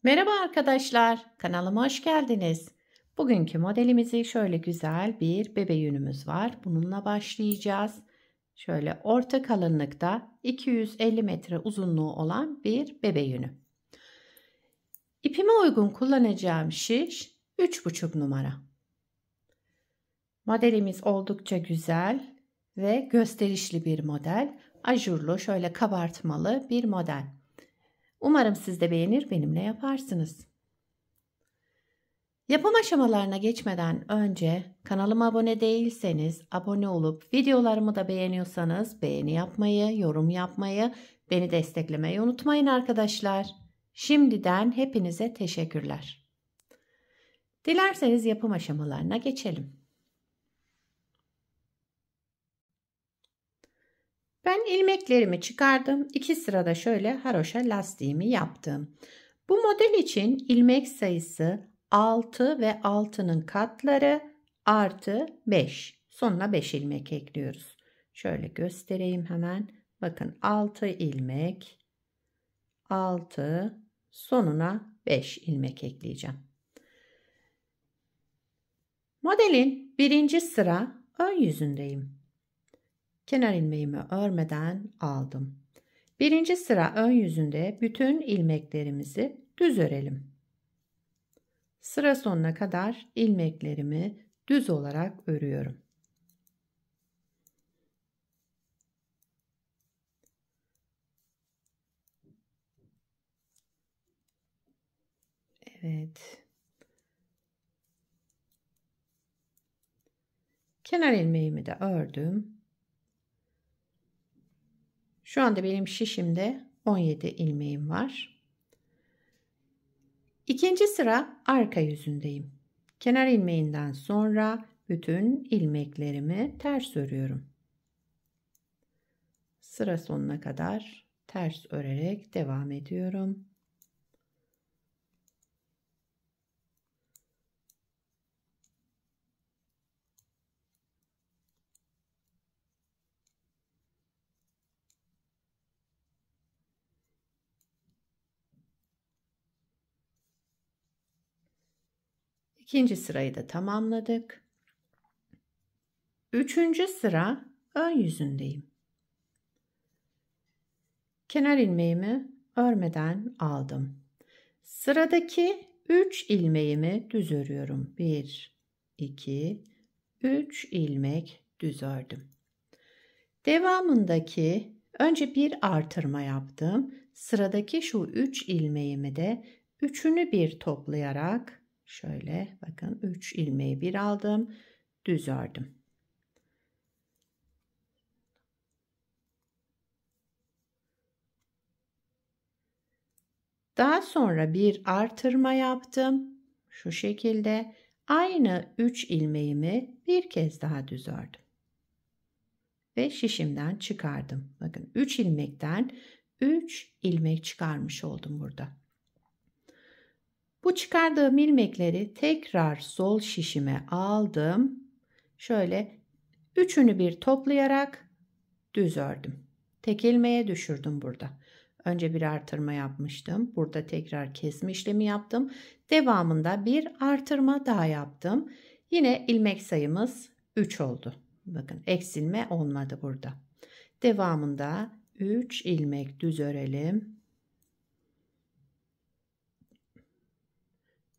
Merhaba arkadaşlar, kanalıma hoş geldiniz. Bugünkü modelimizi şöyle güzel bir bebe yünümüz var. Bununla başlayacağız. Şöyle orta kalınlıkta 250 metre uzunluğu olan bir bebe yünü. İpime uygun kullanacağım şiş 3,5 numara. Modelimiz oldukça güzel ve gösterişli bir model. Ajurlu, şöyle kabartmalı bir model. Umarım siz de beğenir, benimle yaparsınız. Yapım aşamalarına geçmeden önce kanalıma abone değilseniz abone olup videolarımı da beğeniyorsanız beğeni yapmayı, yorum yapmayı, beni desteklemeyi unutmayın arkadaşlar. Şimdiden hepinize teşekkürler. Dilerseniz yapım aşamalarına geçelim. Ben ilmeklerimi çıkardım. 2 sırada şöyle haroşa lastiğimi yaptım. Bu model için ilmek sayısı 6 ve 6'nın katları artı 5. Sonuna 5 ilmek ekliyoruz. Şöyle göstereyim hemen. Bakın 6 ilmek, 6, sonuna 5 ilmek ekleyeceğim. Modelin birinci sıra ön yüzündeyim. Kenar ilmeğimi örmeden aldım. Birinci sıra ön yüzünde bütün ilmeklerimizi düz örelim. Sıra sonuna kadar ilmeklerimi düz olarak örüyorum. Evet. Kenar ilmeğimi de ördüm. Şu anda benim şişimde 17 ilmeğim var. İkinci sıra arka yüzündeyim. Kenar ilmeğinden sonra bütün ilmeklerimi ters örüyorum. Sıra sonuna kadar ters örerek devam ediyorum. İkinci sırayı da tamamladık. Üçüncü sıra ön yüzündeyim. Kenar ilmeğimi örmeden aldım. Sıradaki 3 ilmeğimi düz örüyorum. 1, 2, 3 ilmek düz ördüm. Devamındaki önce bir artırma yaptım. Sıradaki şu 3 ilmeğimi de üçünü bir toplayarak şöyle bakın 3 ilmeği bir aldım, düz ördüm. Daha sonra bir artırma yaptım. Şu şekilde aynı 3 ilmeğimi bir kez daha düz ördüm. Ve şişimden çıkardım. Bakın 3 ilmekten 3 ilmek çıkarmış oldum burada. Bu çıkardığım ilmekleri tekrar sol şişime aldım. Şöyle üçünü bir toplayarak düz ördüm. Tek ilmeğe düşürdüm burada. Önce bir artırma yapmıştım. Burada tekrar kesme işlemi yaptım. Devamında bir artırma daha yaptım. Yine ilmek sayımız 3 oldu. Bakın eksilme olmadı burada. Devamında 3 ilmek düz örelim.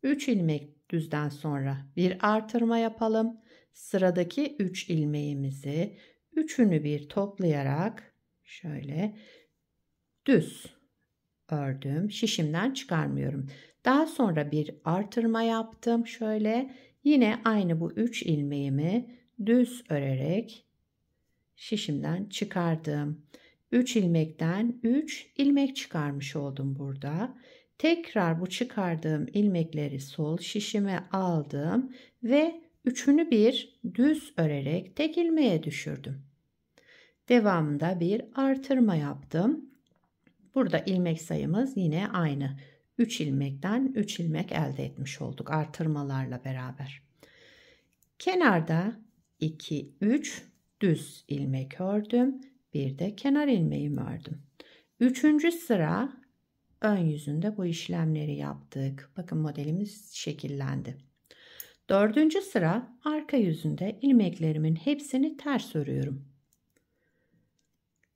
3 ilmek düzden sonra bir artırma yapalım. Sıradaki 3 ilmeğimizi üçünü bir toplayarak şöyle düz ördüm. Şişimden çıkarmıyorum. Daha sonra bir artırma yaptım. Şöyle yine aynı bu 3 ilmeğimi düz örerek şişimden çıkardım. 3 ilmekten 3 ilmek çıkarmış oldum burada. Tekrar bu çıkardığım ilmekleri sol şişime aldım ve üçünü bir düz örerek tek ilmeğe düşürdüm. Devamında bir artırma yaptım. Burada ilmek sayımız yine aynı. 3 ilmekten 3 ilmek elde etmiş olduk artırmalarla beraber. Kenarda 2, 3 düz ilmek ördüm. Bir de kenar ilmeğimi ördüm. Üçüncü sıra ön yüzünde bu işlemleri yaptık. Bakın modelimiz şekillendi. 4. sıra arka yüzünde ilmeklerimin hepsini ters örüyorum.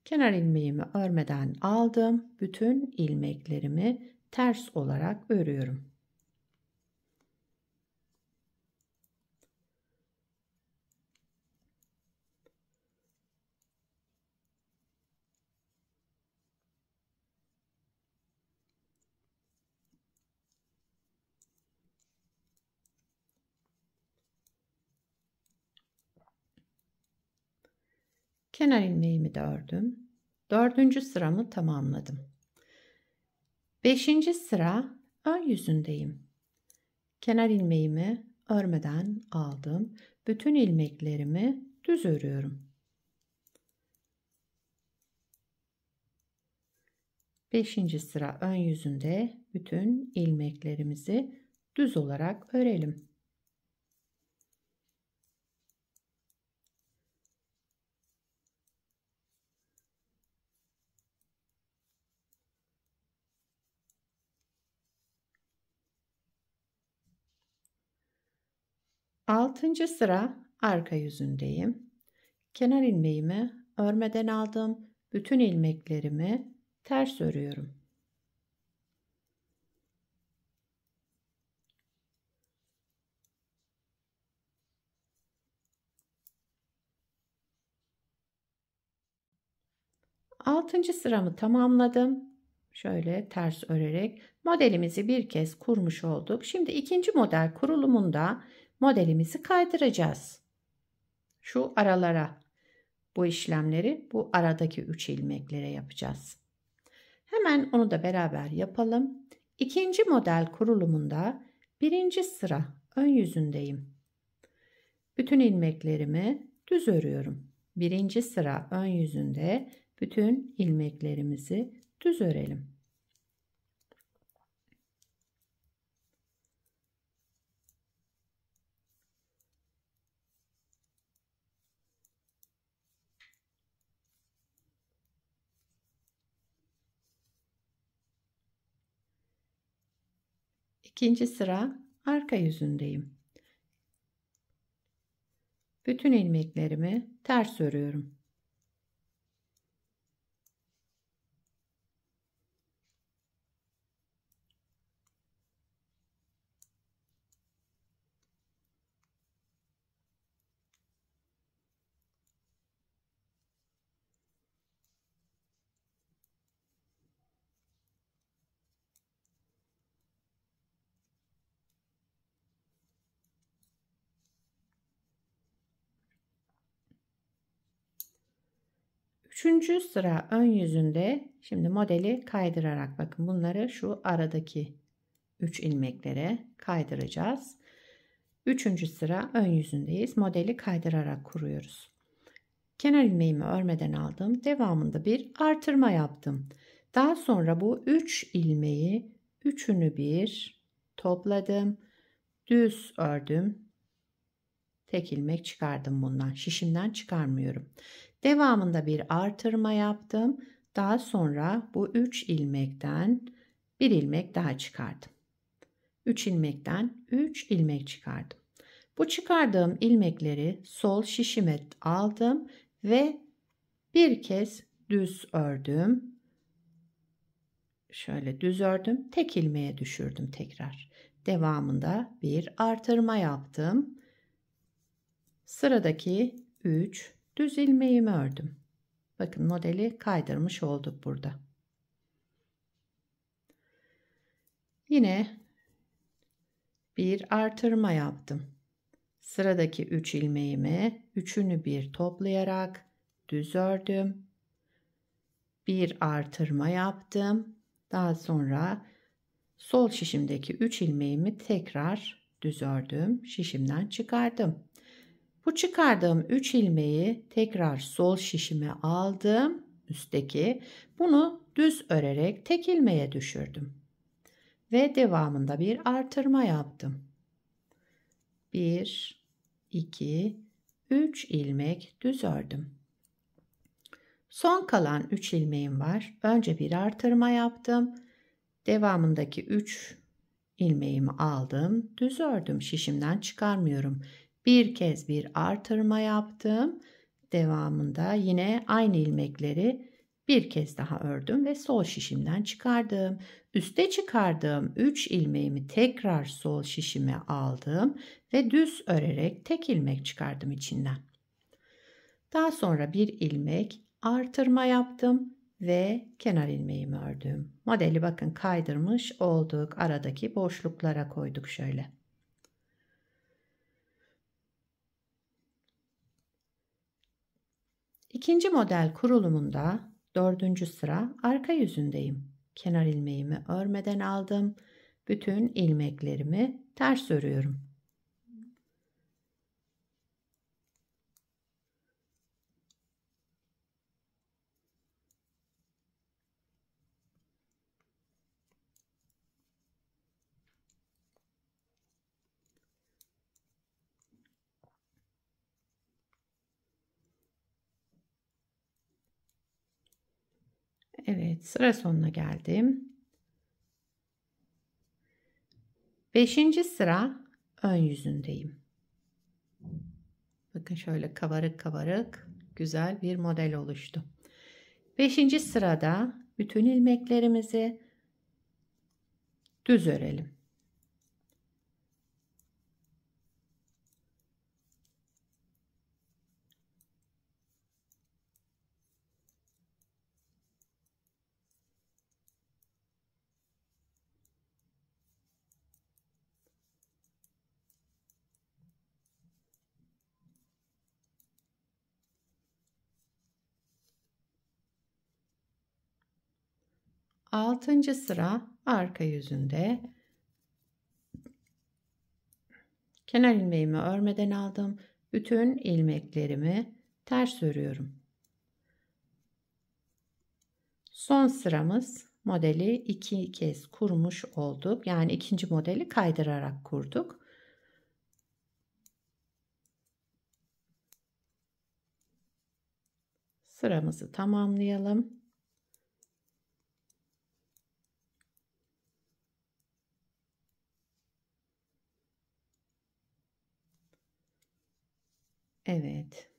Kenar ilmeğimi örmeden aldım. Bütün ilmeklerimi ters olarak örüyorum. Kenar ilmeğimi de ördüm. 4. sıramı tamamladım. 5. sıra ön yüzündeyim. Kenar ilmeğimi örmeden aldım. Bütün ilmeklerimi düz örüyorum. 5. sıra ön yüzünde bütün ilmeklerimizi düz olarak örelim. Altıncı sıra arka yüzündeyim. Kenar ilmeğimi örmeden aldım. Bütün ilmeklerimi ters örüyorum. Altıncı sıramı tamamladım. Şöyle ters örerek modelimizi bir kez kurmuş olduk. Şimdi ikinci model kurulumunda modelimizi kaydıracağız. Şu aralara bu işlemleri bu aradaki 3 ilmeklere yapacağız. Hemen onu da beraber yapalım. İkinci model kurulumunda birinci sıra ön yüzündeyim. Bütün ilmeklerimi düz örüyorum. Birinci sıra ön yüzünde bütün ilmeklerimizi düz örelim. İkinci sıra arka yüzündeyim. Bütün ilmeklerimi ters örüyorum. Üçüncü sıra ön yüzünde şimdi modeli kaydırarak bakın bunları şu aradaki 3 ilmeklere kaydıracağız. Üçüncü sıra ön yüzündeyiz. Modeli kaydırarak kuruyoruz. Kenar ilmeğimi örmeden aldım. Devamında bir artırma yaptım. Daha sonra bu 3 ilmeği üçünü bir topladım. Düz ördüm. Tek ilmek çıkardım bundan. Şişimden çıkarmıyorum. Devamında bir artırma yaptım. Daha sonra bu 3 ilmekten bir ilmek daha çıkardım. 3 ilmekten 3 ilmek çıkardım. Bu çıkardığım ilmekleri sol şişime aldım ve bir kez düz ördüm. Şöyle düz ördüm. Tek ilmeğe düşürdüm tekrar. Devamında bir artırma yaptım. Sıradaki 3 düz ilmeğimi ördüm. Bakın modeli kaydırmış olduk burada. Yine bir artırma yaptım. Sıradaki 3 ilmeğimi üçünü bir toplayarak düz ördüm. Bir artırma yaptım. Daha sonra sol şişimdeki 3 ilmeğimi tekrar düz ördüm. Şişimden çıkardım. Bu çıkardığım 3 ilmeği tekrar sol şişime aldım. Üstteki bunu düz örerek tek ilmeğe düşürdüm. Ve devamında bir artırma yaptım. 1, 2, 3 ilmek düz ördüm. Son kalan 3 ilmeğim var. Önce bir artırma yaptım. Devamındaki 3 ilmeğimi aldım. Düz ördüm. Şişimden çıkarmıyorum. Bir kez bir artırma yaptım. Devamında yine aynı ilmekleri bir kez daha ördüm ve sol şişimden çıkardım. Üste çıkardığım 3 ilmeğimi tekrar sol şişime aldım ve düz örerek tek ilmek çıkardım içinden. Daha sonra bir ilmek artırma yaptım ve kenar ilmeğimi ördüm. Modeli bakın kaydırmış olduk. Aradaki boşluklara koyduk şöyle. İkinci model kurulumunda 4. sıra arka yüzündeyim. Kenar ilmeğimi örmeden aldım. Bütün ilmeklerimi ters örüyorum. Evet, sıra sonuna geldim. 5. sıra ön yüzündeyim. Bakın şöyle kabarık kabarık güzel bir model oluştu. 5. sırada bütün ilmeklerimizi düz örelim. Altıncı sıra arka yüzünde. Kenar ilmeğimi örmeden aldım. Bütün ilmeklerimi ters örüyorum. Son sıramız, modeli 2 kez kurmuş olduk. Yani ikinci modeli kaydırarak kurduk. Sıramızı tamamlayalım. Evet.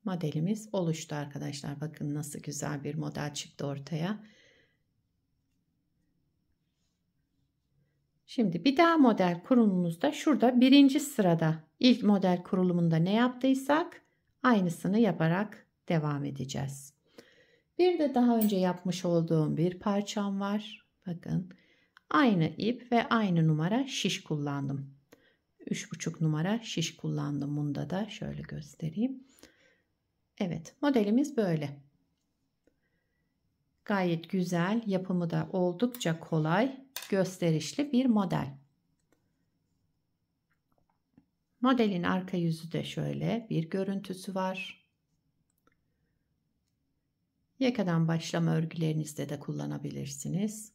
Modelimiz oluştu arkadaşlar. Bakın nasıl güzel bir model çıktı ortaya. Şimdi bir daha model kurulumumuzda şurada 1. sırada ilk model kurulumunda ne yaptıysak aynısını yaparak devam edeceğiz. Bir de daha önce yapmış olduğum bir parçam var. Bakın aynı ip ve aynı numara şiş kullandım. 3,5 numara şiş kullandım. Bunda da şöyle göstereyim. Evet, modelimiz böyle. Gayet güzel, yapımı da oldukça kolay, gösterişli bir model. Modelin arka yüzü de şöyle bir görüntüsü var. Yakadan başlama örgülerinizde de kullanabilirsiniz.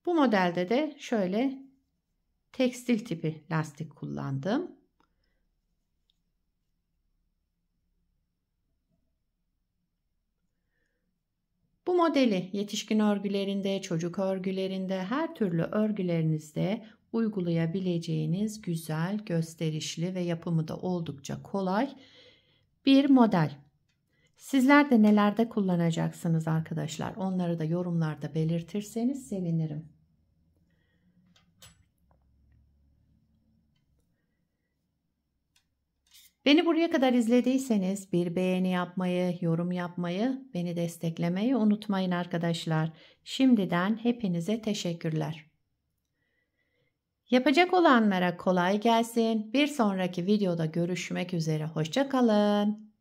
Bu modelde de şöyle tekstil tipi lastik kullandım. Bu modeli yetişkin örgülerinde, çocuk örgülerinde, her türlü örgülerinizde uygulayabileceğiniz güzel, gösterişli ve yapımı da oldukça kolay bir model. Sizler de nelerde kullanacaksınız arkadaşlar? Onları da yorumlarda belirtirseniz sevinirim. Beni buraya kadar izlediyseniz bir beğeni yapmayı, yorum yapmayı, beni desteklemeyi unutmayın arkadaşlar. Şimdiden hepinize teşekkürler. Yapacak olanlara kolay gelsin. Bir sonraki videoda görüşmek üzere. Hoşça kalın.